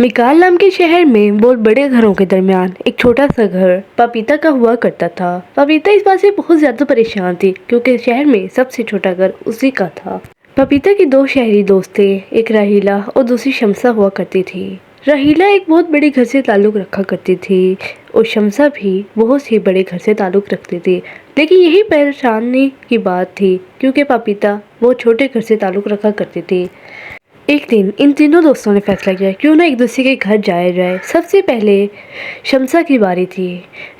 मिकाल नाम के शहर में बहुत बड़े घरों के दरमियान एक छोटा सा घर पपीता का हुआ करता था। पपीता इस बात से बहुत ज्यादा परेशान थी क्योंकि शहर में सबसे छोटा घर उसी का था। पपीता की दो शहरी दोस्त थे, एक राहीला और दूसरी शमसा हुआ करती थी। राहीला एक बहुत बड़े घर से ताल्लुक रखा करती थी और शमसा भी बहुत ही बड़े घर से ताल्लुक रखती थी। लेकिन यही परेशानी की बात थी क्योंकि पपीता बहुत छोटे घर से ताल्लुक रखा करती थी। एक दिन इन तीनों दोस्तों ने फैसला किया क्यों ना एक दूसरे के घर जाया जाए। सबसे पहले शमसा की बारी थी।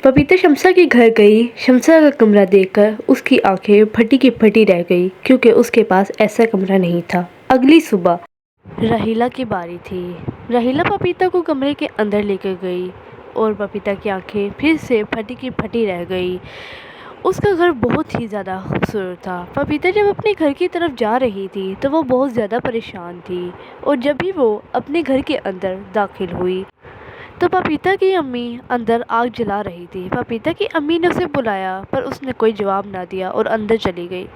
पपीता शमसा के घर गई। शमसा का कमरा देखकर उसकी आंखें फटी की फटी रह गई क्योंकि उसके पास ऐसा कमरा नहीं था। अगली सुबह राहीला की बारी थी। राहीला पपीता को कमरे के अंदर लेकर गई और पपीता की आंखें फिर से फटी की फटी रह गई। उसका घर बहुत ही ज़्यादा खूबसूरत था। पपीता जब अपने घर की तरफ जा रही थी तो वो बहुत ज़्यादा परेशान थी और जब भी वो अपने घर के अंदर दाखिल हुई तो पपीता की अम्मी अंदर आग जला रही थी। पपीता की अम्मी ने उसे बुलाया पर उसने कोई जवाब ना दिया और अंदर चली गई।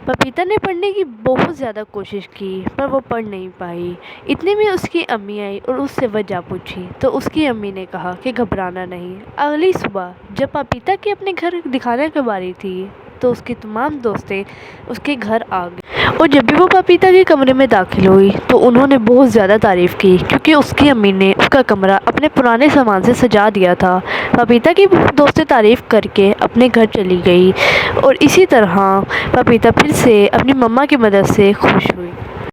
पपीता ने पढ़ने की बहुत ज़्यादा कोशिश की पर वो पढ़ नहीं पाई। इतने में उसकी अम्मी आई और उससे वजह पूछी तो उसकी अम्मी ने कहा कि घबराना नहीं। अगली सुबह जब पपीता के अपने घर दिखाने की बारी थी तो उसके तमाम दोस्तें उसके घर आ गए और जब भी वो पपीता के कमरे में दाखिल हुई तो उन्होंने बहुत ज़्यादा तारीफ़ की क्योंकि उसकी अम्मी ने उसका कमरा अपने पुराने सामान से सजा दिया था। पपीता की दोस्तें तारीफ़ करके अपने घर चली गई और इसी तरह पपीता फिर से अपनी मम्मा की मदद से खुश हुई।